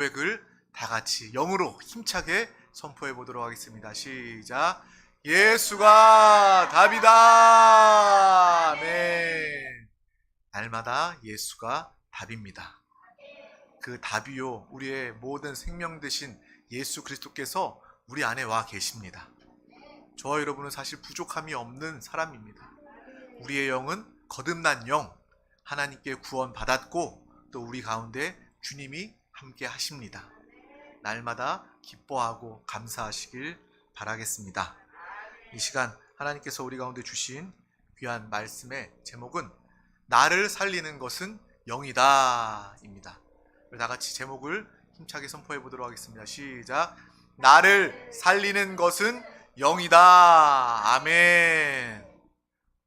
고백을 다 같이 영으로 힘차게 선포해 보도록 하겠습니다. 시작. 예수가 답이다. 아멘. 날마다 예수가 답입니다. 그 답이요, 우리의 모든 생명 되신 예수 그리스도께서 우리 안에 와 계십니다. 저와 여러분은 사실 부족함이 없는 사람입니다. 우리의 영은 거듭난 영, 하나님께 구원받았고 또 우리 가운데 주님이 함께 하십니다. 날마다 기뻐하고 감사하시길 바라겠습니다. 이 시간 하나님께서 우리 가운데 주신 귀한 말씀의 제목은 나를 살리는 것은 영이다 입니다. 다 같이 제목을 힘차게 선포해 보도록 하겠습니다. 시작. 나를 살리는 것은 영이다. 아멘.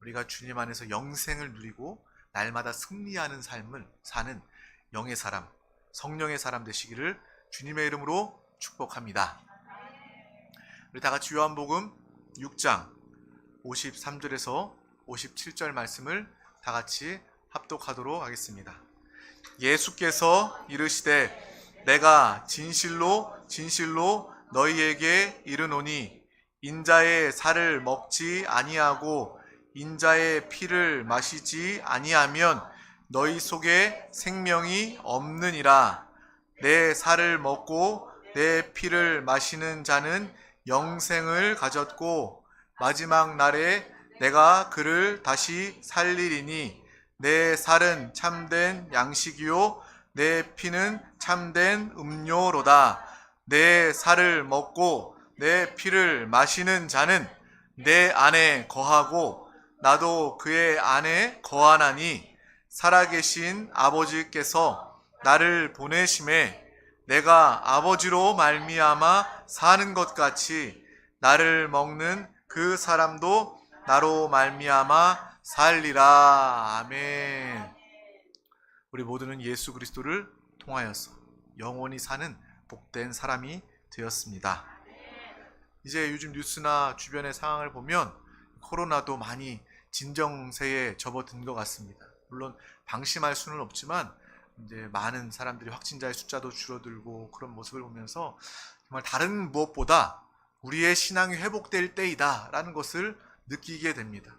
우리가 주님 안에서 영생을 누리고 날마다 승리하는 삶을 사는 영의 사람, 성령의 사람 되시기를 주님의 이름으로 축복합니다. 우리 다 같이 요한복음 6장 53절에서 57절 말씀을 다 같이 합독하도록 하겠습니다. 예수께서 이르시되 내가 진실로 진실로 너희에게 이르노니 인자의 살을 먹지 아니하고 인자의 피를 마시지 아니하면 너희 속에 생명이 없느니라. 내 살을 먹고 내 피를 마시는 자는 영생을 가졌고 마지막 날에 내가 그를 다시 살리리니 내 살은 참된 양식이요 내 피는 참된 음료로다. 내 살을 먹고 내 피를 마시는 자는 내 안에 거하고 나도 그의 안에 거하나니 살아계신 아버지께서 나를 보내심에 내가 아버지로 말미암아 사는 것 같이 나를 먹는 그 사람도 나로 말미암아 살리라. 아멘. 우리 모두는 예수 그리스도를 통하여서 영원히 사는 복된 사람이 되었습니다. 이제 요즘 뉴스나 주변의 상황을 보면 코로나도 많이 진정세에 접어든 것 같습니다. 물론 방심할 수는 없지만 이제 많은 사람들이 확진자의 숫자도 줄어들고 그런 모습을 보면서 정말 다른 무엇보다 우리의 신앙이 회복될 때이다라는 것을 느끼게 됩니다.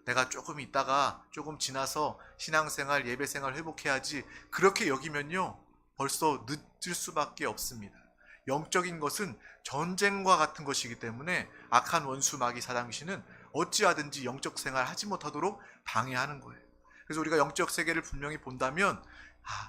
내가 조금 있다가 조금 지나서 신앙생활, 예배생활 회복해야지 그렇게 여기면요 벌써 늦을 수밖에 없습니다. 영적인 것은 전쟁과 같은 것이기 때문에 악한 원수 마귀 사단 귀신은 어찌하든지 영적 생활 하지 못하도록 방해하는 거예요. 그래서 우리가 영적 세계를 분명히 본다면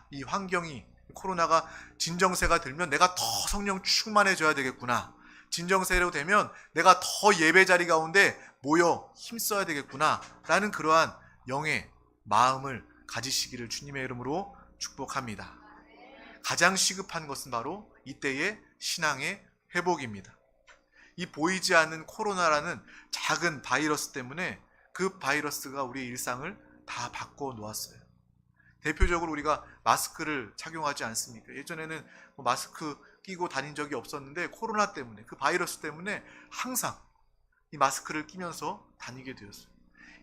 이 환경이 코로나가 진정세가 들면 내가 더 성령 충만해져야 되겠구나. 진정세로 되면 내가 더 예배 자리 가운데 모여 힘써야 되겠구나 라는 그러한 영의 마음을 가지시기를 주님의 이름으로 축복합니다. 가장 시급한 것은 바로 이때의 신앙의 회복입니다. 이 보이지 않는 코로나라는 작은 바이러스 때문에 그 바이러스가 우리의 일상을 다 바꿔 놓았어요. 대표적으로 우리가 마스크를 착용하지 않습니까? 예전에는 마스크 끼고 다닌 적이 없었는데 코로나 때문에 그 바이러스 때문에 항상 이 마스크를 끼면서 다니게 되었어요.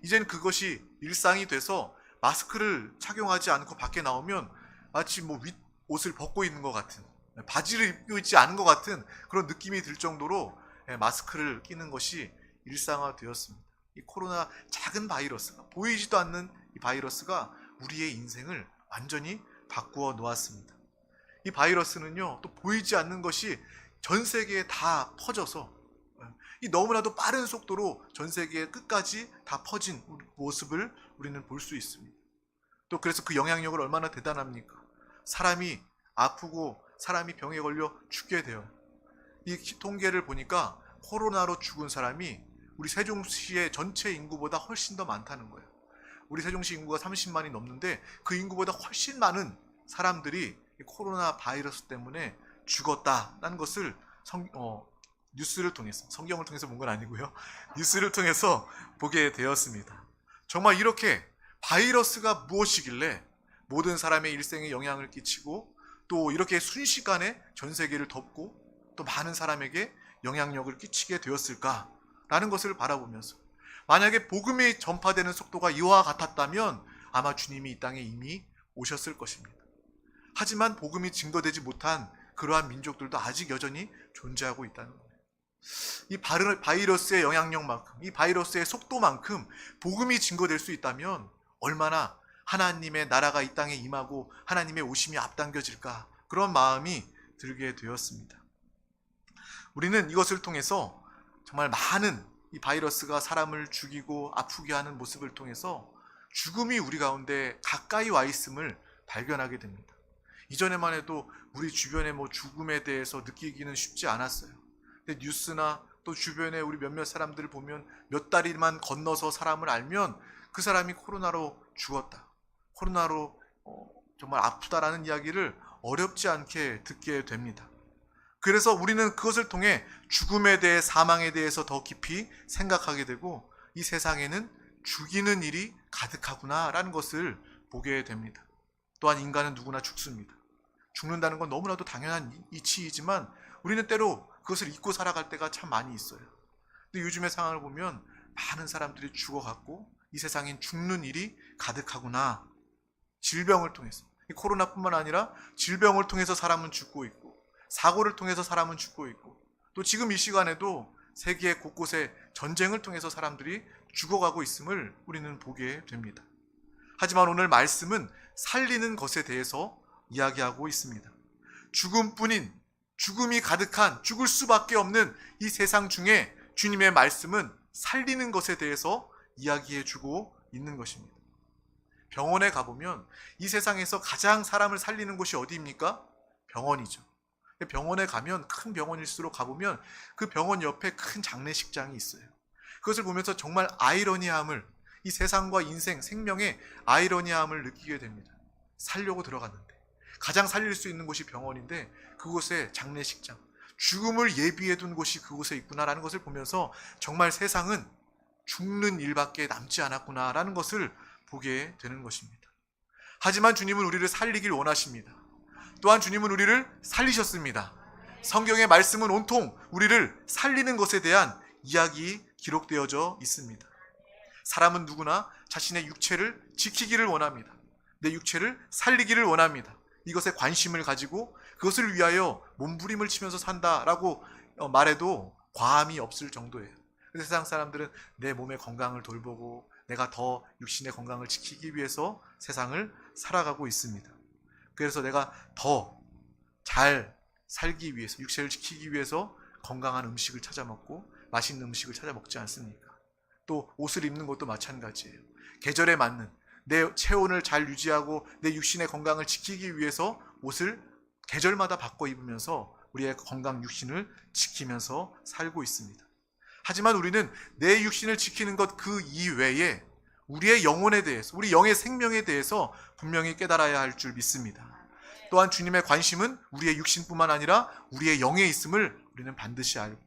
이제는 그것이 일상이 돼서 마스크를 착용하지 않고 밖에 나오면 마치 윗옷을 벗고 있는 것 같은, 바지를 입고 있지 않은 것 같은 그런 느낌이 들 정도로 마스크를 끼는 것이 일상화되었습니다. 이 코로나 작은 바이러스가, 보이지도 않는 이 바이러스가 우리의 인생을 완전히 바꾸어 놓았습니다. 이 바이러스는요, 또 보이지 않는 것이 전 세계에 다 퍼져서 이 너무나도 빠른 속도로 전 세계 끝까지 다 퍼진 모습을 우리는 볼 수 있습니다. 또 그래서 그 영향력을 얼마나 대단합니까? 사람이 아프고 사람이 병에 걸려 죽게 돼요. 이 통계를 보니까 코로나로 죽은 사람이 우리 세종시의 전체 인구보다 훨씬 더 많다는 거예요. 우리 세종시 인구가 30만이 넘는데 그 인구보다 훨씬 많은 사람들이 코로나 바이러스 때문에 죽었다는 것을 뉴스를 통해서, 성경을 통해서 본 건 아니고요, 뉴스를 통해서 보게 되었습니다. 정말 이렇게 바이러스가 무엇이길래 모든 사람의 일생에 영향을 끼치고 또 이렇게 순식간에 전 세계를 덮고 또 많은 사람에게 영향력을 끼치게 되었을까라는 것을 바라보면서, 만약에 복음이 전파되는 속도가 이와 같았다면 아마 주님이 이 땅에 이미 오셨을 것입니다. 하지만 복음이 증거되지 못한 그러한 민족들도 아직 여전히 존재하고 있다는 거예요. 이 바이러스의 영향력만큼, 이 바이러스의 속도만큼 복음이 증거될 수 있다면 얼마나 하나님의 나라가 이 땅에 임하고 하나님의 오심이 앞당겨질까, 그런 마음이 들게 되었습니다. 우리는 이것을 통해서 정말 많은 이 바이러스가 사람을 죽이고 아프게 하는 모습을 통해서 죽음이 우리 가운데 가까이 와 있음을 발견하게 됩니다. 이전에만 해도 우리 주변에 죽음에 대해서 느끼기는 쉽지 않았어요. 근데 뉴스나 또 주변에 우리 몇몇 사람들을 보면 몇 다리만 건너서 사람을 알면 그 사람이 코로나로 죽었다, 코로나로 정말 아프다라는 이야기를 어렵지 않게 듣게 됩니다. 그래서 우리는 그것을 통해 죽음에 대해, 사망에 대해서 더 깊이 생각하게 되고, 이 세상에는 죽이는 일이 가득하구나 라는 것을 보게 됩니다. 또한 인간은 누구나 죽습니다. 죽는다는 건 너무나도 당연한 이치이지만 우리는 때로 그것을 잊고 살아갈 때가 참 많이 있어요. 근데 요즘의 상황을 보면 많은 사람들이 죽어갔고 이 세상엔 죽는 일이 가득하구나. 질병을 통해서, 코로나뿐만 아니라 질병을 통해서 사람은 죽고 있고, 사고를 통해서 사람은 죽고 있고, 또 지금 이 시간에도 세계 곳곳에 전쟁을 통해서 사람들이 죽어가고 있음을 우리는 보게 됩니다. 하지만 오늘 말씀은 살리는 것에 대해서 이야기하고 있습니다. 죽음뿐인, 죽음이 가득한, 죽을 수밖에 없는 이 세상 중에 주님의 말씀은 살리는 것에 대해서 이야기해주고 있는 것입니다. 병원에 가보면 이 세상에서 가장 사람을 살리는 곳이 어디입니까? 병원이죠. 병원에 가면, 큰 병원일수록 가보면 그 병원 옆에 큰 장례식장이 있어요. 그것을 보면서 정말 아이러니함을, 이 세상과 인생, 생명의 아이러니함을 느끼게 됩니다. 살려고 들어갔는데 가장 살릴 수 있는 곳이 병원인데 그곳에 장례식장, 죽음을 예비해 둔 곳이 그곳에 있구나라는 것을 보면서 정말 세상은 죽는 일밖에 남지 않았구나라는 것을 보게 되는 것입니다. 하지만 주님은 우리를 살리길 원하십니다. 또한 주님은 우리를 살리셨습니다. 성경의 말씀은 온통 우리를 살리는 것에 대한 이야기 기록되어져 있습니다. 사람은 누구나 자신의 육체를 지키기를 원합니다. 내 육체를 살리기를 원합니다. 이것에 관심을 가지고 그것을 위하여 몸부림을 치면서 산다라고 말해도 과함이 없을 정도예요. 세상 사람들은 내 몸의 건강을 돌보고 내가 더 육신의 건강을 지키기 위해서 세상을 살아가고 있습니다. 그래서 내가 더 잘 살기 위해서, 육체를 지키기 위해서 건강한 음식을 찾아 먹고 맛있는 음식을 찾아 먹지 않습니까? 또 옷을 입는 것도 마찬가지예요. 계절에 맞는, 내 체온을 잘 유지하고 내 육신의 건강을 지키기 위해서 옷을 계절마다 바꿔 입으면서 우리의 건강 육신을 지키면서 살고 있습니다. 하지만 우리는 내 육신을 지키는 것 그 이외에 우리의 영혼에 대해서, 우리 영의 생명에 대해서 분명히 깨달아야 할 줄 믿습니다. 또한 주님의 관심은 우리의 육신뿐만 아니라 우리의 영에 있음을 우리는 반드시 알고,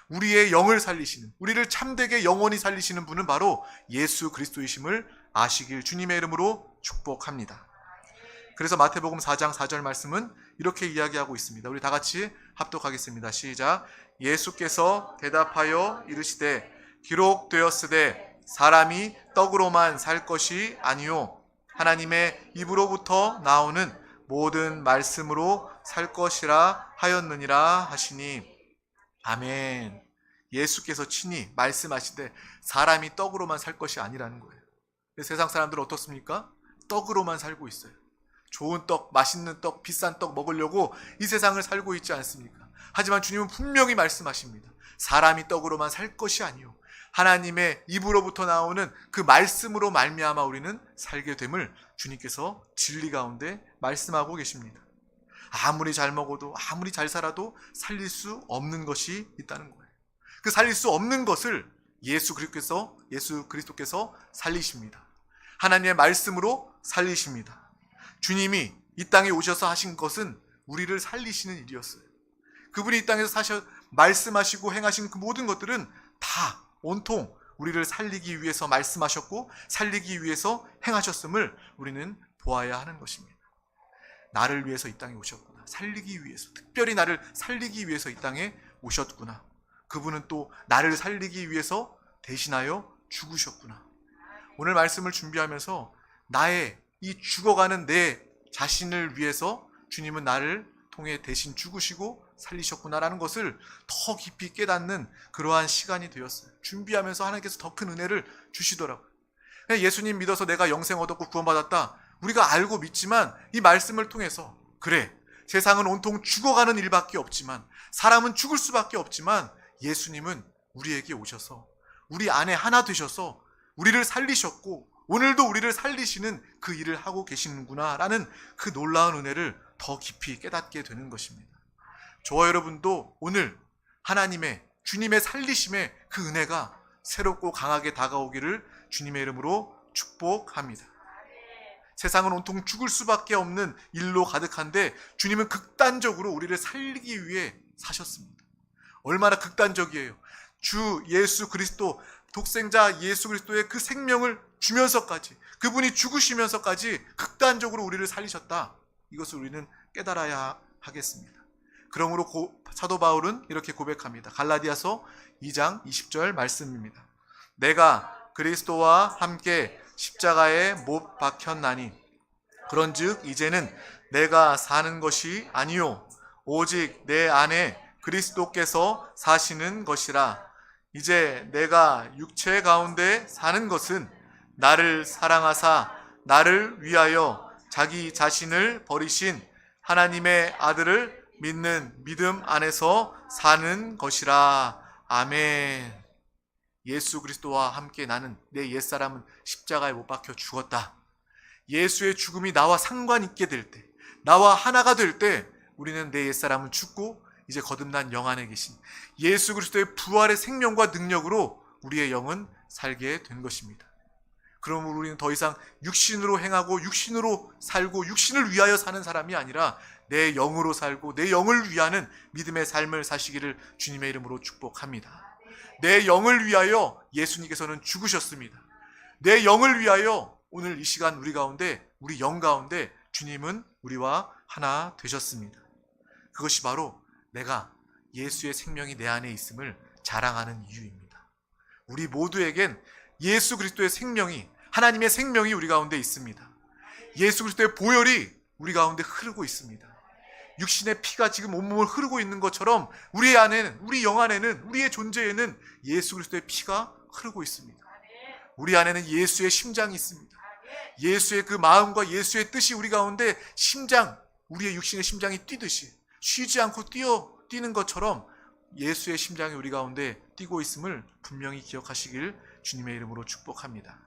우리의 영을 살리시는, 우리를 참되게 영원히 살리시는 분은 바로 예수 그리스도이심을 아시길 주님의 이름으로 축복합니다. 그래서 마태복음 4장 4절 말씀은 이렇게 이야기하고 있습니다. 우리 다 같이 합독하겠습니다. 시작. 예수께서 대답하여 이르시되 기록되었으되 사람이 떡으로만 살 것이 아니요 하나님의 입으로부터 나오는 모든 말씀으로 살 것이라 하였느니라 하시니. 아멘. 예수께서 친히 말씀하시되 사람이 떡으로만 살 것이 아니라는 거예요. 세상 사람들은 어떻습니까? 떡으로만 살고 있어요. 좋은 떡, 맛있는 떡, 비싼 떡 먹으려고 이 세상을 살고 있지 않습니까? 하지만 주님은 분명히 말씀하십니다. 사람이 떡으로만 살 것이 아니요 하나님의 입으로부터 나오는 그 말씀으로 말미암아 우리는 살게 됨을 주님께서 진리 가운데 말씀하고 계십니다. 아무리 잘 먹어도, 아무리 잘 살아도 살릴 수 없는 것이 있다는 거예요. 그 살릴 수 없는 것을 예수 그리스도께서 살리십니다. 하나님의 말씀으로 살리십니다. 주님이 이 땅에 오셔서 하신 것은 우리를 살리시는 일이었어요. 그분이 이 땅에서 말씀하시고 행하신 그 모든 것들은 다 온통 우리를 살리기 위해서 말씀하셨고 살리기 위해서 행하셨음을 우리는 보아야 하는 것입니다. 나를 위해서 이 땅에 오셨구나. 살리기 위해서, 특별히 나를 살리기 위해서 이 땅에 오셨구나. 그분은 또 나를 살리기 위해서 대신하여 죽으셨구나. 오늘 말씀을 준비하면서 나의 이 죽어가는 내 자신을 위해서 주님은 나를 통해 대신 죽으시고 살리셨구나라는 것을 더 깊이 깨닫는 그러한 시간이 되었어요. 준비하면서 하나님께서 더 큰 은혜를 주시더라고요. 예수님 믿어서 내가 영생 얻었고 구원받았다, 우리가 알고 믿지만 이 말씀을 통해서 그래, 세상은 온통 죽어가는 일밖에 없지만, 사람은 죽을 수밖에 없지만, 예수님은 우리에게 오셔서 우리 안에 하나 되셔서 우리를 살리셨고 오늘도 우리를 살리시는 그 일을 하고 계시는구나 라는 그 놀라운 은혜를 더 깊이 깨닫게 되는 것입니다. 저와 여러분도 오늘 하나님의, 주님의 살리심의 그 은혜가 새롭고 강하게 다가오기를 주님의 이름으로 축복합니다. 세상은 온통 죽을 수밖에 없는 일로 가득한데 주님은 극단적으로 우리를 살리기 위해 사셨습니다. 얼마나 극단적이에요. 주 예수 그리스도, 독생자 예수 그리스도의 그 생명을 주면서까지, 그분이 죽으시면서까지 극단적으로 우리를 살리셨다. 이것을 우리는 깨달아야 하겠습니다. 그러므로 사도 바울은 이렇게 고백합니다. 갈라디아서 2장 20절 말씀입니다. 내가 그리스도와 함께 십자가에 못 박혔나니 그런즉 이제는 내가 사는 것이 아니요 오직 내 안에 그리스도께서 사시는 것이라. 이제 내가 육체 가운데 사는 것은 나를 사랑하사 나를 위하여 자기 자신을 버리신 하나님의 아들을 믿는 믿음 안에서 사는 것이라. 아멘. 예수 그리스도와 함께 나는, 내 옛사람은 십자가에 못 박혀 죽었다. 예수의 죽음이 나와 상관있게 될 때, 나와 하나가 될 때 우리는 내 옛사람은 죽고 이제 거듭난 영 안에 계신 예수 그리스도의 부활의 생명과 능력으로 우리의 영은 살게 된 것입니다. 그러므로 우리는 더 이상 육신으로 행하고 육신으로 살고 육신을 위하여 사는 사람이 아니라 내 영으로 살고 내 영을 위하는 믿음의 삶을 사시기를 주님의 이름으로 축복합니다. 내 영을 위하여 예수님께서는 죽으셨습니다. 내 영을 위하여 오늘 이 시간 우리 가운데, 우리 영 가운데 주님은 우리와 하나 되셨습니다. 그것이 바로 내가 예수의 생명이 내 안에 있음을 자랑하는 이유입니다. 우리 모두에겐 예수 그리스도의 생명이, 하나님의 생명이 우리 가운데 있습니다. 예수 그리스도의 보혈이 우리 가운데 흐르고 있습니다. 육신의 피가 지금 온몸을 흐르고 있는 것처럼 우리 안에는, 우리 영 안에는, 우리의 존재에는 예수 그리스도의 피가 흐르고 있습니다. 우리 안에는 예수의 심장이 있습니다. 예수의 그 마음과 예수의 뜻이 우리 가운데 심장, 우리의 육신의 심장이 뛰듯이 쉬지 않고 뛰는 것처럼 예수의 심장이 우리 가운데 뛰고 있음을 분명히 기억하시길 주님의 이름으로 축복합니다.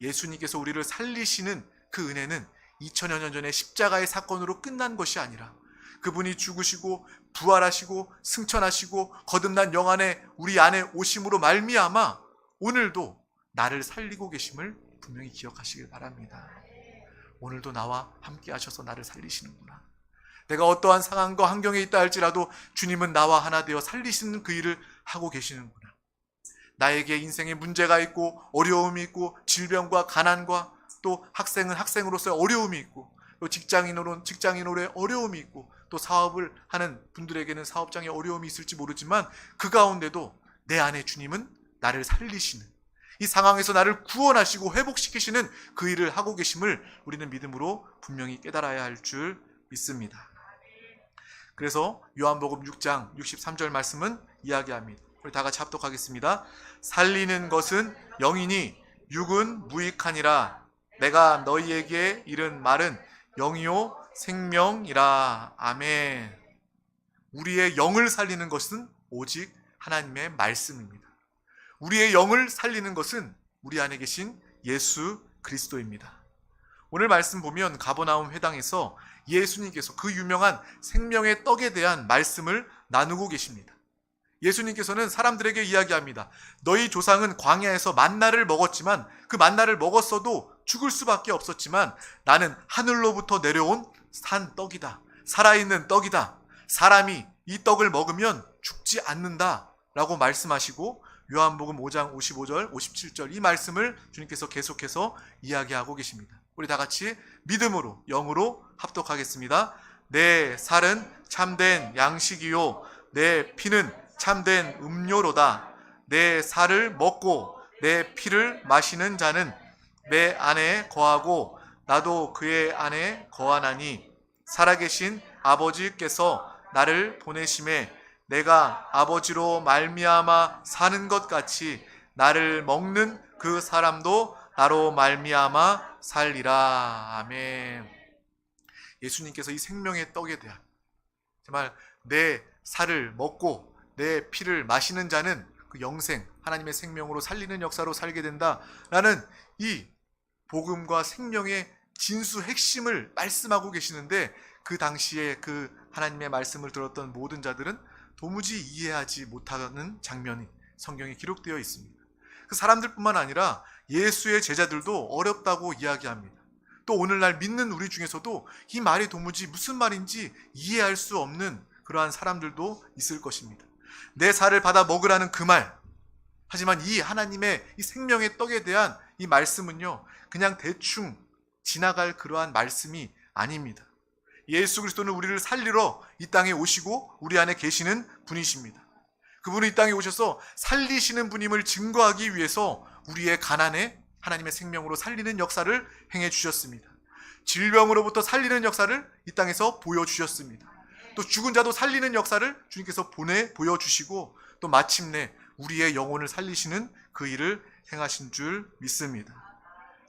예수님께서 우리를 살리시는 그 은혜는 2000여 년 전에 십자가의 사건으로 끝난 것이 아니라 그분이 죽으시고 부활하시고 승천하시고 거듭난 영 안에 우리 안에 오심으로 말미암아 오늘도 나를 살리고 계심을 분명히 기억하시길 바랍니다. 오늘도 나와 함께 하셔서 나를 살리시는구나. 내가 어떠한 상황과 환경에 있다 할지라도 주님은 나와 하나 되어 살리시는 그 일을 하고 계시는구나. 나에게 인생에 문제가 있고 어려움이 있고 질병과 가난과 또 학생은 학생으로서의 어려움이 있고 또 직장인으로의 어려움이 있고 또 사업을 하는 분들에게는 사업장의 어려움이 있을지 모르지만 그 가운데도 내 안에 주님은 나를 살리시는, 이 상황에서 나를 구원하시고 회복시키시는 그 일을 하고 계심을 우리는 믿음으로 분명히 깨달아야 할 줄 믿습니다. 그래서 요한복음 6장 63절 말씀은 이야기합니다. 우리 다 같이 합독하겠습니다. 살리는 것은 영이니 육은 무익하니라. 내가 너희에게 이른 말은 영이요 생명이라. 아멘. 우리의 영을 살리는 것은 오직 하나님의 말씀입니다. 우리의 영을 살리는 것은 우리 안에 계신 예수 그리스도입니다. 오늘 말씀 보면 가버나움 회당에서 예수님께서 그 유명한 생명의 떡에 대한 말씀을 나누고 계십니다. 예수님께서는 사람들에게 이야기합니다. 너희 조상은 광야에서 만나를 먹었지만 그 만나를 먹었어도 죽을 수밖에 없었지만 나는 하늘로부터 내려온 산 떡이다. 살아있는 떡이다. 사람이 이 떡을 먹으면 죽지 않는다 라고 말씀하시고 요한복음 5장 55절 57절 이 말씀을 주님께서 계속해서 이야기하고 계십니다. 우리 다 같이 믿음으로 영으로 합독하겠습니다. 내 살은 참된 양식이요 내 피는 참된 음료로다. 내 살을 먹고 내 피를 마시는 자는 내 안에 거하고 나도 그의 안에 거하나니 살아계신 아버지께서 나를 보내심에 내가 아버지로 말미암아 사는 것 같이 나를 먹는 그 사람도 나로 말미암아 살리라. 아멘. 예수님께서 이 생명의 떡에 대한, 정말 내 살을 먹고 내 피를 마시는 자는 그 영생, 하나님의 생명으로 살리는 역사로 살게 된다라는 이 복음과 생명의 진수 핵심을 말씀하고 계시는데, 그 당시에 그 하나님의 말씀을 들었던 모든 자들은 도무지 이해하지 못하는 장면이 성경에 기록되어 있습니다. 그 사람들뿐만 아니라 예수의 제자들도 어렵다고 이야기합니다. 또 오늘날 믿는 우리 중에서도 이 말이 도무지 무슨 말인지 이해할 수 없는 그러한 사람들도 있을 것입니다. 내 살을 받아 먹으라는 그 말, 하지만 이 하나님의 이 생명의 떡에 대한 이 말씀은요, 그냥 대충 지나갈 그러한 말씀이 아닙니다. 예수 그리스도는 우리를 살리러 이 땅에 오시고 우리 안에 계시는 분이십니다. 그분은 이 땅에 오셔서 살리시는 분임을 증거하기 위해서 우리의 가난에 하나님의 생명으로 살리는 역사를 행해 주셨습니다. 질병으로부터 살리는 역사를 이 땅에서 보여주셨습니다. 또 죽은 자도 살리는 역사를 주님께서 보여주시고, 또 마침내 우리의 영혼을 살리시는 그 일을 행하신 줄 믿습니다.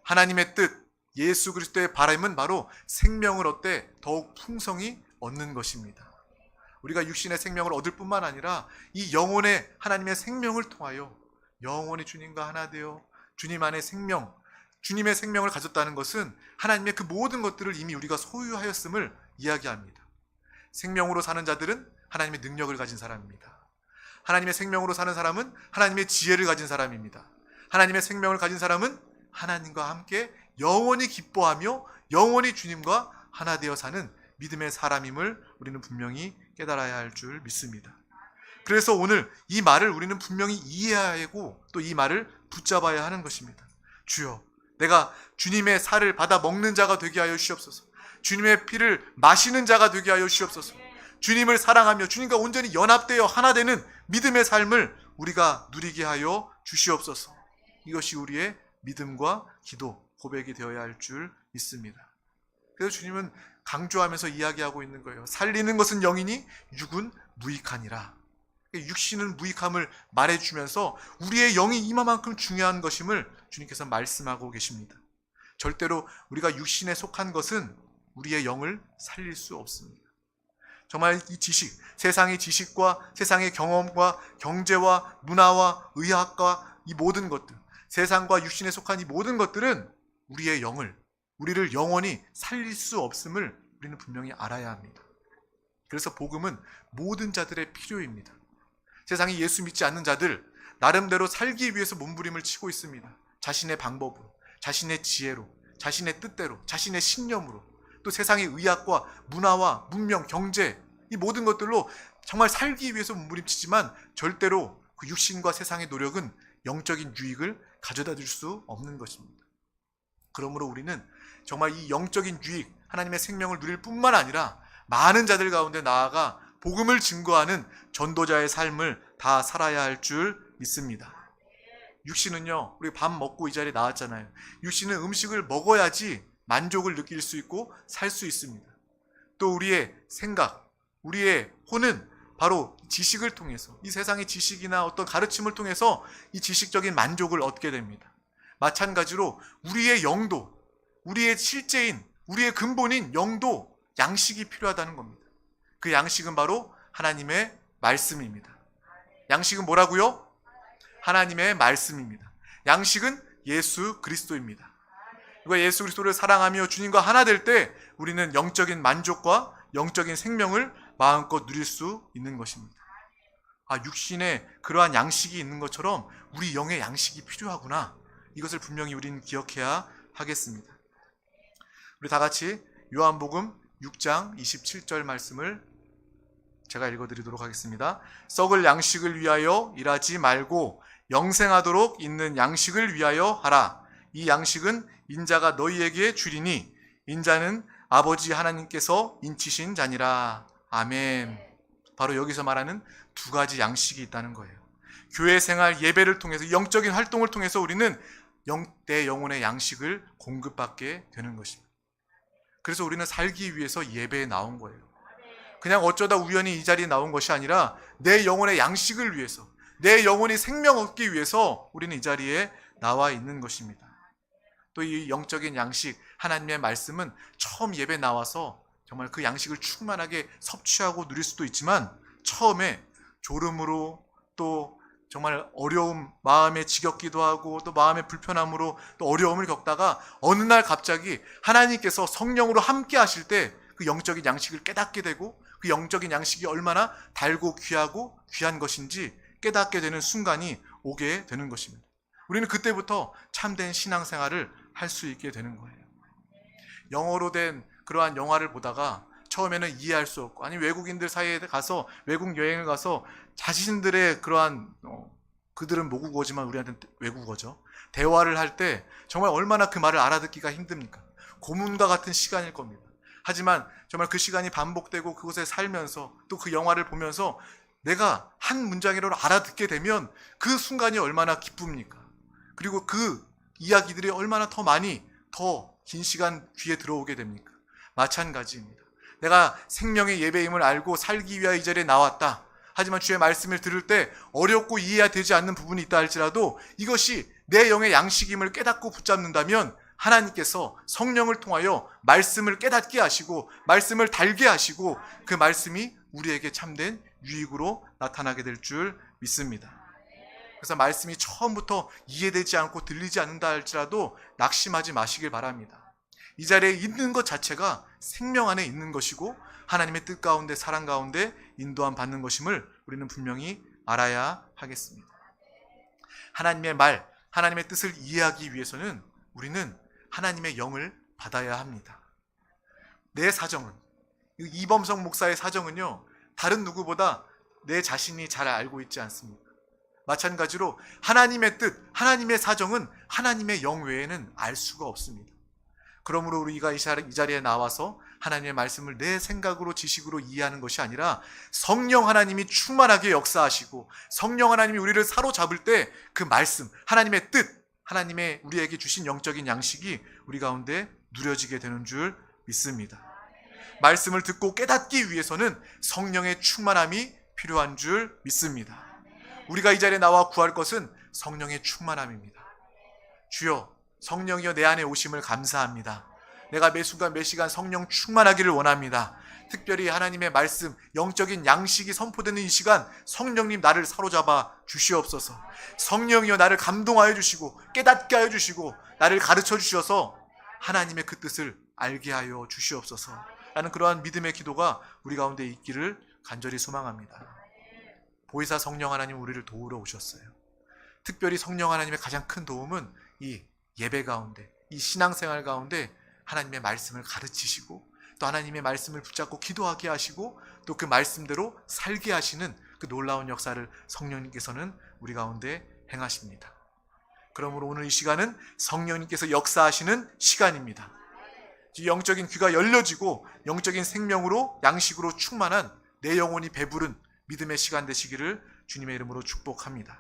하나님의 뜻, 예수 그리스도의 바람은 바로 생명을 얻되 더욱 풍성히 얻는 것입니다. 우리가 육신의 생명을 얻을 뿐만 아니라 이 영혼의 하나님의 생명을 통하여 영원히 주님과 하나 되어 주님 안에 생명, 주님의 생명을 가졌다는 것은 하나님의 그 모든 것들을 이미 우리가 소유하였음을 이야기합니다. 생명으로 사는 자들은 하나님의 능력을 가진 사람입니다. 하나님의 생명으로 사는 사람은 하나님의 지혜를 가진 사람입니다. 하나님의 생명을 가진 사람은 하나님과 함께 영원히 기뻐하며 영원히 주님과 하나 되어 사는 믿음의 사람임을 우리는 분명히 깨달아야 할 줄 믿습니다. 그래서 오늘 이 말을 우리는 분명히 이해해야 하고 또 이 말을 붙잡아야 하는 것입니다. 주여, 내가 주님의 살을 받아 먹는 자가 되게 하여 주시옵소서. 주님의 피를 마시는 자가 되게 하여 주시옵소서. 주님을 사랑하며 주님과 온전히 연합되어 하나 되는 믿음의 삶을 우리가 누리게 하여 주시옵소서. 이것이 우리의 믿음과 기도, 고백이 되어야 할 줄 믿습니다. 그래서 주님은 강조하면서 이야기하고 있는 거예요. 살리는 것은 영이니 육은 무익하니라. 육신은 무익함을 말해주면서 우리의 영이 이만큼 중요한 것임을 주님께서 말씀하고 계십니다. 절대로 우리가 육신에 속한 것은 우리의 영을 살릴 수 없습니다. 정말 이 지식, 세상의 지식과 세상의 경험과 경제와 문화와 의학과 이 모든 것들, 세상과 육신에 속한 이 모든 것들은 우리의 영을, 우리를 영원히 살릴 수 없음을 우리는 분명히 알아야 합니다. 그래서 복음은 모든 자들의 필요입니다. 세상에 예수 믿지 않는 자들, 나름대로 살기 위해서 몸부림을 치고 있습니다. 자신의 방법으로, 자신의 지혜로, 자신의 뜻대로, 자신의 신념으로, 또 세상의 의학과 문화와 문명, 경제, 이 모든 것들로 정말 살기 위해서 몸부림치지만 절대로 그 육신과 세상의 노력은 영적인 유익을 가져다 줄 수 없는 것입니다. 그러므로 우리는 정말 이 영적인 유익, 하나님의 생명을 누릴 뿐만 아니라 많은 자들 가운데 나아가 복음을 증거하는 전도자의 삶을 다 살아야 할 줄 믿습니다. 육신은요, 우리 밥 먹고 이 자리에 나왔잖아요. 육신은 음식을 먹어야지 만족을 느낄 수 있고 살 수 있습니다. 또 우리의 생각, 우리의 혼은 바로 지식을 통해서, 이 세상의 지식이나 어떤 가르침을 통해서 이 지식적인 만족을 얻게 됩니다. 마찬가지로 우리의 영도, 우리의 실제인, 우리의 근본인 영도 양식이 필요하다는 겁니다. 그 양식은 바로 하나님의 말씀입니다. 양식은 뭐라고요? 하나님의 말씀입니다. 양식은 예수 그리스도입니다. 우리가 예수 그리스도를 사랑하며 주님과 하나 될 때 우리는 영적인 만족과 영적인 생명을 마음껏 누릴 수 있는 것입니다. 육신에 그러한 양식이 있는 것처럼 우리 영의 양식이 필요하구나. 이것을 분명히 우리는 기억해야 하겠습니다. 우리 다 같이 요한복음 6장 27절 말씀을 제가 읽어드리도록 하겠습니다. 썩을 양식을 위하여 일하지 말고 영생하도록 있는 양식을 위하여 하라. 이 양식은 인자가 너희에게 주리니 인자는 아버지 하나님께서 인치신 자니라. 아멘. 바로 여기서 말하는 두 가지 양식이 있다는 거예요. 교회 생활, 예배를 통해서, 영적인 활동을 통해서 우리는 내 영혼의 양식을 공급받게 되는 것입니다. 그래서 우리는 살기 위해서 예배에 나온 거예요. 그냥 어쩌다 우연히 이 자리에 나온 것이 아니라 내 영혼의 양식을 위해서, 내 영혼이 생명 얻기 위해서 우리는 이 자리에 나와 있는 것입니다. 또 이 영적인 양식, 하나님의 말씀은 처음 예배 나와서 정말 그 양식을 충만하게 섭취하고 누릴 수도 있지만, 처음에 졸음으로, 또 정말 어려움, 마음에 지겹기도 하고 또 마음의 불편함으로 또 어려움을 겪다가 어느 날 갑자기 하나님께서 성령으로 함께 하실 때 그 영적인 양식을 깨닫게 되고, 그 영적인 양식이 얼마나 달고 귀하고 귀한 것인지 깨닫게 되는 순간이 오게 되는 것입니다. 우리는 그때부터 참된 신앙생활을 할 수 있게 되는 거예요. 영어로 된 그러한 영화를 보다가 처음에는 이해할 수 없고, 아니 외국인들 사이에 가서 외국 여행을 가서 자신들의 그러한 그들은 모국어지만 우리한테는 외국어죠. 대화를 할 때 정말 얼마나 그 말을 알아듣기가 힘듭니까? 고문과 같은 시간일 겁니다. 하지만 정말 그 시간이 반복되고 그곳에 살면서 또 그 영화를 보면서 내가 한 문장이라도 알아듣게 되면 그 순간이 얼마나 기쁩니까? 그리고 그 이야기들이 얼마나 더 많이 더 긴 시간 귀에 들어오게 됩니까? 마찬가지입니다. 내가 생명의 예배임을 알고 살기 위하여 이 자리에 나왔다. 하지만 주의 말씀을 들을 때 어렵고 이해가 되지 않는 부분이 있다 할지라도 이것이 내 영의 양식임을 깨닫고 붙잡는다면 하나님께서 성령을 통하여 말씀을 깨닫게 하시고 말씀을 달게 하시고 그 말씀이 우리에게 참된 유익으로 나타나게 될 줄 믿습니다. 그래서 말씀이 처음부터 이해되지 않고 들리지 않는다 할지라도 낙심하지 마시길 바랍니다. 이 자리에 있는 것 자체가 생명 안에 있는 것이고 하나님의 뜻 가운데 사랑 가운데 인도함 받는 것임을 우리는 분명히 알아야 하겠습니다. 하나님의 말, 하나님의 뜻을 이해하기 위해서는 우리는 하나님의 영을 받아야 합니다. 내 사정은, 이범석 목사의 사정은요, 다른 누구보다 내 자신이 잘 알고 있지 않습니까? 마찬가지로 하나님의 뜻, 하나님의 사정은 하나님의 영 외에는 알 수가 없습니다. 그러므로 우리가 이 자리에 나와서 하나님의 말씀을 내 생각으로 지식으로 이해하는 것이 아니라 성령 하나님이 충만하게 역사하시고 성령 하나님이 우리를 사로잡을 때 그 말씀, 하나님의 뜻, 하나님의 우리에게 주신 영적인 양식이 우리 가운데 누려지게 되는 줄 믿습니다. 말씀을 듣고 깨닫기 위해서는 성령의 충만함이 필요한 줄 믿습니다. 우리가 이 자리에 나와 구할 것은 성령의 충만함입니다. 주여, 성령이여 내 안에 오심을 감사합니다. 내가 매 순간 매 시간 성령 충만하기를 원합니다. 특별히 하나님의 말씀, 영적인 양식이 선포되는 이 시간 성령님 나를 사로잡아 주시옵소서. 성령이여 나를 감동하여 주시고 깨닫게 하여 주시고 나를 가르쳐 주셔서 하나님의 그 뜻을 알게 하여 주시옵소서 라는 그러한 믿음의 기도가 우리 가운데 있기를 간절히 소망합니다. 보혜사 성령 하나님 우리를 도우러 오셨어요. 특별히 성령 하나님의 가장 큰 도움은 이 예배 가운데, 이 신앙생활 가운데 하나님의 말씀을 가르치시고 또 하나님의 말씀을 붙잡고 기도하게 하시고 또 그 말씀대로 살게 하시는 그 놀라운 역사를 성령님께서는 우리 가운데 행하십니다. 그러므로 오늘 이 시간은 성령님께서 역사하시는 시간입니다. 영적인 귀가 열려지고 영적인 생명으로 양식으로 충만한 내 영혼이 배부른 믿음의 시간 되시기를 주님의 이름으로 축복합니다.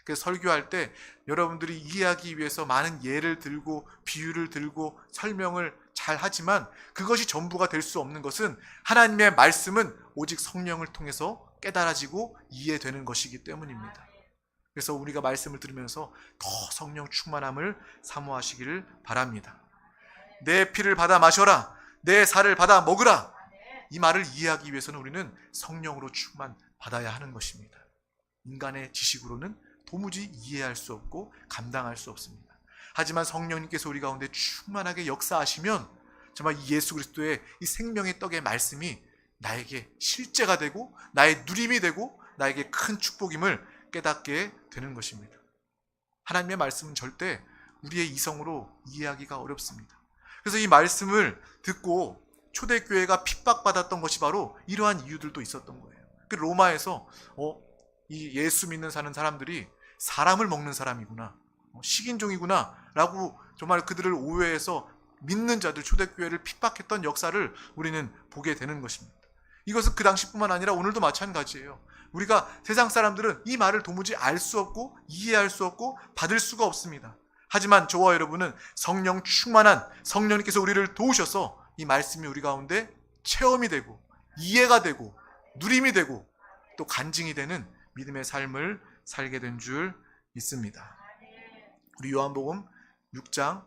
그래서 설교할 때 여러분들이 이해하기 위해서 많은 예를 들고 비유를 들고 설명을 잘 하지만 그것이 전부가 될 수 없는 것은 하나님의 말씀은 오직 성령을 통해서 깨달아지고 이해되는 것이기 때문입니다. 그래서 우리가 말씀을 들으면서 더 성령 충만함을 사모하시기를 바랍니다. 내 피를 받아 마셔라, 내 살을 받아 먹으라. 이 말을 이해하기 위해서는 우리는 성령으로 충만 받아야 하는 것입니다. 인간의 지식으로는 도무지 이해할 수 없고 감당할 수 없습니다. 하지만 성령님께서 우리 가운데 충만하게 역사하시면 정말 이 예수 그리스도의 이 생명의 떡의 말씀이 나에게 실제가 되고 나의 누림이 되고 나에게 큰 축복임을 깨닫게 되는 것입니다. 하나님의 말씀은 절대 우리의 이성으로 이해하기가 어렵습니다. 그래서 이 말씀을 듣고 초대교회가 핍박받았던 것이 바로 이러한 이유들도 있었던 거예요. 로마에서 이 예수 믿는 사는 사람들이 사람을 먹는 사람이구나, 식인종이구나 라고 정말 그들을 오해해서 믿는 자들, 초대교회를 핍박했던 역사를 우리는 보게 되는 것입니다. 이것은 그 당시뿐만 아니라 오늘도 마찬가지예요. 우리가 세상 사람들은 이 말을 도무지 알 수 없고 이해할 수 없고 받을 수가 없습니다. 하지만 저와 여러분은 성령 충만한 성령님께서 우리를 도우셔서 이 말씀이 우리 가운데 체험이 되고 이해가 되고 누림이 되고 또 간증이 되는 믿음의 삶을 살게 된 줄 믿습니다. 우리 요한복음 6장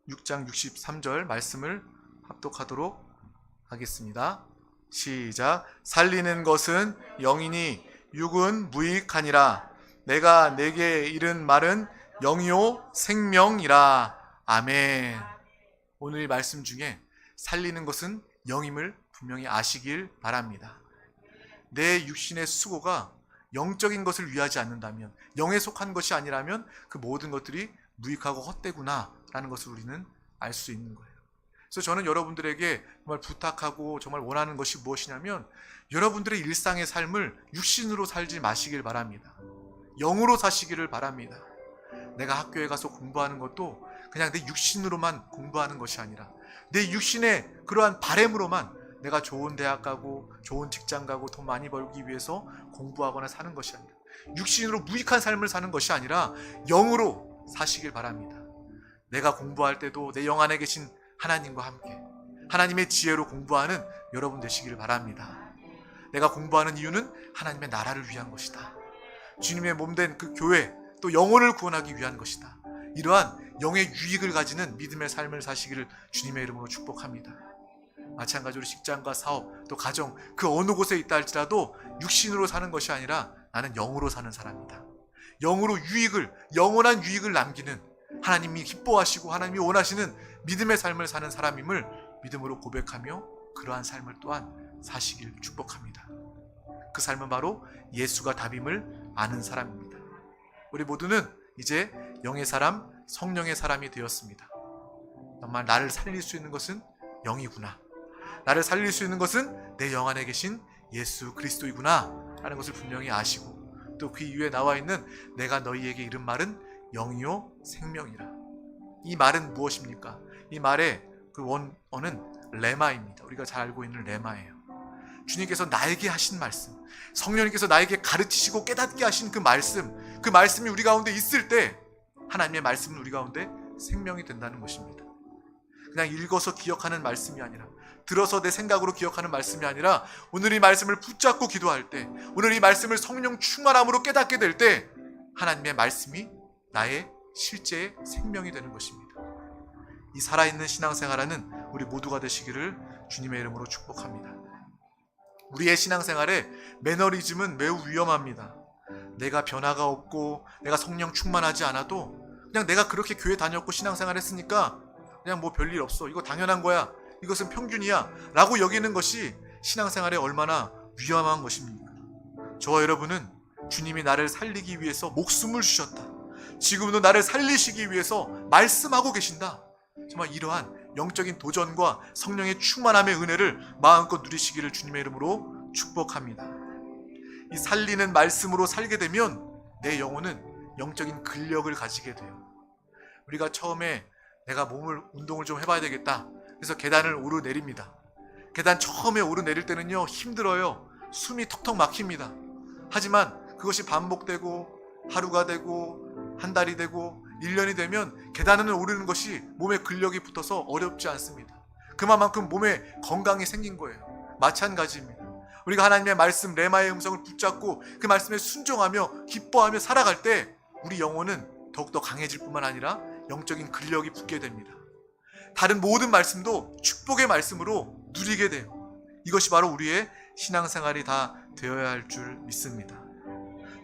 63절 말씀을 합독하도록 하겠습니다. 시작. 살리는 것은 영이니 육은 무익하니라. 내가 내게 이른 말은 영이요 생명이라. 아멘. 오늘 이 말씀 중에 살리는 것은 영임을 분명히 아시길 바랍니다. 내 육신의 수고가 영적인 것을 위하지 않는다면, 영에 속한 것이 아니라면 그 모든 것들이 무익하고 헛되구나 라는 것을 우리는 알 수 있는 거예요. 그래서 저는 여러분들에게 정말 부탁하고 정말 원하는 것이 무엇이냐면, 여러분들의 일상의 삶을 육신으로 살지 마시길 바랍니다. 영으로 사시기를 바랍니다. 내가 학교에 가서 공부하는 것도 그냥 내 육신으로만 공부하는 것이 아니라 내 육신의 그러한 바램으로만 내가 좋은 대학 가고 좋은 직장 가고 돈 많이 벌기 위해서 공부하거나 사는 것이 아니라, 육신으로 무익한 삶을 사는 것이 아니라 영으로 사시길 바랍니다. 내가 공부할 때도 내 영 안에 계신 하나님과 함께 하나님의 지혜로 공부하는 여러분 되시기를 바랍니다. 내가 공부하는 이유는 하나님의 나라를 위한 것이다. 주님의 몸된 그 교회, 또 영혼을 구원하기 위한 것이다. 이러한 영의 유익을 가지는 믿음의 삶을 사시기를 주님의 이름으로 축복합니다. 마찬가지로 직장과 사업, 또 가정, 그 어느 곳에 있다 할지라도 육신으로 사는 것이 아니라 나는 영으로 사는 사람이다. 영으로 유익을, 영원한 유익을 남기는, 하나님이 기뻐하시고 하나님이 원하시는 믿음의 삶을 사는 사람임을 믿음으로 고백하며 그러한 삶을 또한 사시길 축복합니다. 그 삶은 바로 예수가 답임을 아는 사람입니다. 우리 모두는 이제 영의 사람, 성령의 사람이 되었습니다. 정말 나를 살릴 수 있는 것은 영이구나, 나를 살릴 수 있는 것은 내 영 안에 계신 예수 그리스도이구나 라는 것을 분명히 아시고, 또 그 이후에 나와 있는 내가 너희에게 이른 말은 영이요 생명이라. 이 말은 무엇입니까? 이 말의 그 원어는 레마입니다. 우리가 잘 알고 있는 레마예요. 주님께서 나에게 하신 말씀, 성령님께서 나에게 가르치시고 깨닫게 하신 그 말씀이 우리 가운데 있을 때 하나님의 말씀은 우리 가운데 생명이 된다는 것입니다. 그냥 읽어서 기억하는 말씀이 아니라, 들어서 내 생각으로 기억하는 말씀이 아니라, 오늘 이 말씀을 붙잡고 기도할 때, 오늘 이 말씀을 성령 충만함으로 깨닫게 될 때 하나님의 말씀이 나의 실제의 생명이 되는 것입니다. 이 살아있는 신앙생활하는 우리 모두가 되시기를 주님의 이름으로 축복합니다. 우리의 신앙생활에 매너리즘은 매우 위험합니다. 내가 변화가 없고 내가 성령 충만하지 않아도 그냥 내가 그렇게 교회 다녔고 신앙생활 했으니까 그냥 뭐 별일 없어, 이거 당연한 거야, 이것은 평균이야 라고 여기는 것이 신앙생활에 얼마나 위험한 것입니까? 저와 여러분은 주님이 나를 살리기 위해서 목숨을 주셨다, 지금도 나를 살리시기 위해서 말씀하고 계신다. 정말 이러한 영적인 도전과 성령의 충만함의 은혜를 마음껏 누리시기를 주님의 이름으로 축복합니다. 이 살리는 말씀으로 살게 되면 내 영혼은 영적인 근력을 가지게 돼요. 우리가 처음에 내가 운동을 좀 해봐야 되겠다, 그래서 계단을 오르내립니다. 계단 처음에 오르내릴 때는요 힘들어요. 숨이 턱턱 막힙니다. 하지만 그것이 반복되고 하루가 되고 한 달이 되고 1년이 되면 계단을 오르는 것이 몸에 근력이 붙어서 어렵지 않습니다. 그만큼 몸에 건강이 생긴 거예요. 마찬가지입니다. 우리가 하나님의 말씀 레마의 음성을 붙잡고 그 말씀에 순종하며 기뻐하며 살아갈 때 우리 영혼은 더욱더 강해질 뿐만 아니라 영적인 근력이 붙게 됩니다. 다른 모든 말씀도 축복의 말씀으로 누리게 돼요. 이것이 바로 우리의 신앙생활이 다 되어야 할 줄 믿습니다.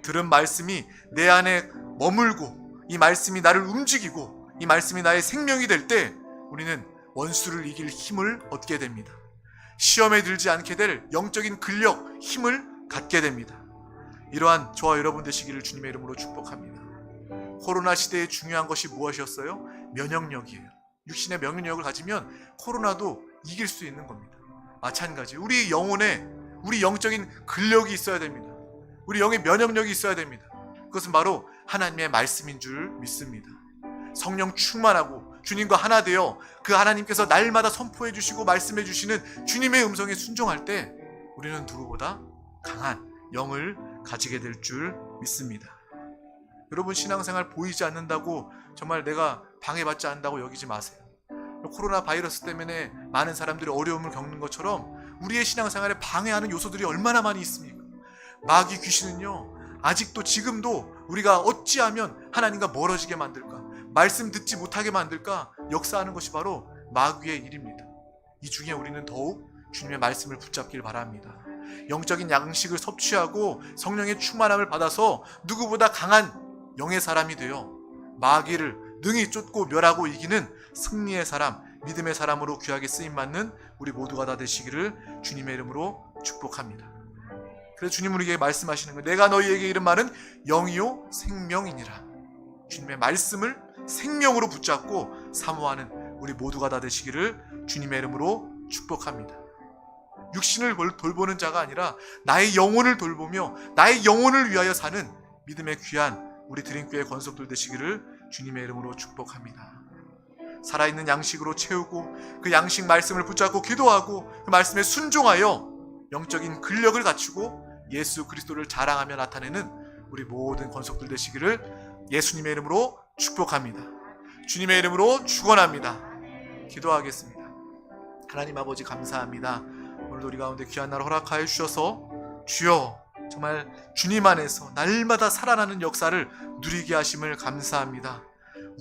들은 말씀이 내 안에 머물고 이 말씀이 나를 움직이고 이 말씀이 나의 생명이 될 때 우리는 원수를 이길 힘을 얻게 됩니다. 시험에 들지 않게 될 영적인 근력, 힘을 갖게 됩니다. 이러한 저와 여러분 되시기를 주님의 이름으로 축복합니다. 코로나 시대에 중요한 것이 무엇이었어요? 면역력이에요. 육신의 면역력을 가지면 코로나도 이길 수 있는 겁니다. 마찬가지 우리 영혼에 우리 영적인 근력이 있어야 됩니다. 우리 영의 면역력이 있어야 됩니다. 그것은 바로 하나님의 말씀인 줄 믿습니다. 성령 충만하고 주님과 하나 되어 그 하나님께서 날마다 선포해 주시고 말씀해 주시는 주님의 음성에 순종할 때 우리는 누구보다 강한 영을 가지게 될 줄 믿습니다. 여러분 신앙생활 보이지 않는다고 정말 내가 방해받지 않는다고 여기지 마세요. 코로나 바이러스 때문에 많은 사람들이 어려움을 겪는 것처럼 우리의 신앙생활에 방해하는 요소들이 얼마나 많이 있습니까? 마귀 귀신은요, 아직도 지금도 우리가 어찌하면 하나님과 멀어지게 만들까, 말씀 듣지 못하게 만들까 역사하는 것이 바로 마귀의 일입니다. 이 중에 우리는 더욱 주님의 말씀을 붙잡길 바랍니다. 영적인 양식을 섭취하고 성령의 충만함을 받아서 누구보다 강한 영의 사람이 되어 마귀를 능히 쫓고 멸하고 이기는 승리의 사람, 믿음의 사람으로 귀하게 쓰임받는 우리 모두가 다 되시기를 주님의 이름으로 축복합니다. 그래서 주님 우리에게 말씀하시는 거예요. 내가 너희에게 이른 말은 영이요 생명이니라. 주님의 말씀을 생명으로 붙잡고 사모하는 우리 모두가 다 되시기를 주님의 이름으로 축복합니다. 육신을 돌보는 자가 아니라 나의 영혼을 돌보며 나의 영혼을 위하여 사는 믿음의 귀한 우리 드림교회 권속들 되시기를 주님의 이름으로 축복합니다. 살아있는 양식으로 채우고 그 양식 말씀을 붙잡고 기도하고 그 말씀에 순종하여 영적인 근력을 갖추고 예수 그리스도를 자랑하며 나타내는 우리 모든 권속들 되시기를 예수님의 이름으로 축복합니다. 주님의 이름으로 축원합니다. 기도하겠습니다. 하나님 아버지 감사합니다. 오늘도 우리 가운데 귀한 날 허락하여 주셔서 주여 정말 주님 안에서 날마다 살아나는 역사를 누리게 하심을 감사합니다.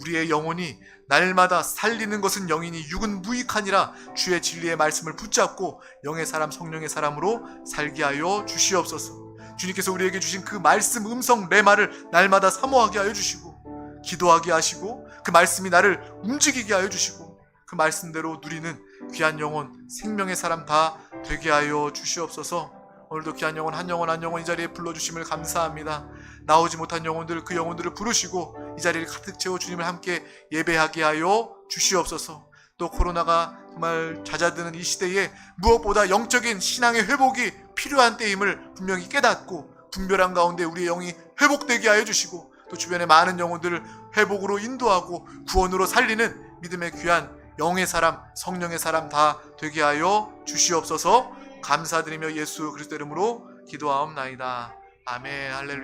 우리의 영혼이 날마다 살리는 것은 영이니 육은 무익하니라 주의 진리의 말씀을 붙잡고 영의 사람 성령의 사람으로 살게 하여 주시옵소서. 주님께서 우리에게 주신 그 말씀 음성 레마를 날마다 사모하게 하여 주시고 기도하게 하시고 그 말씀이 나를 움직이게 하여 주시고 그 말씀대로 누리는 귀한 영혼 생명의 사람 다 되게 하여 주시옵소서. 오늘도 귀한 영혼 한 영혼 한 영혼 이 자리에 불러주심을 감사합니다. 나오지 못한 영혼들 그 영혼들을 부르시고 이 자리를 가득 채워 주님을 함께 예배하게 하여 주시옵소서. 또 코로나가 정말 잦아드는 이 시대에 무엇보다 영적인 신앙의 회복이 필요한 때임을 분명히 깨닫고 분별한 가운데 우리의 영이 회복되게 하여 주시고 또 주변의 많은 영혼들을 회복으로 인도하고 구원으로 살리는 믿음의 귀한 영의 사람 성령의 사람 다 되게 하여 주시옵소서. 감사드리며 예수 그리스도 이름으로 기도하옵나이다. 아멘. 할렐루야.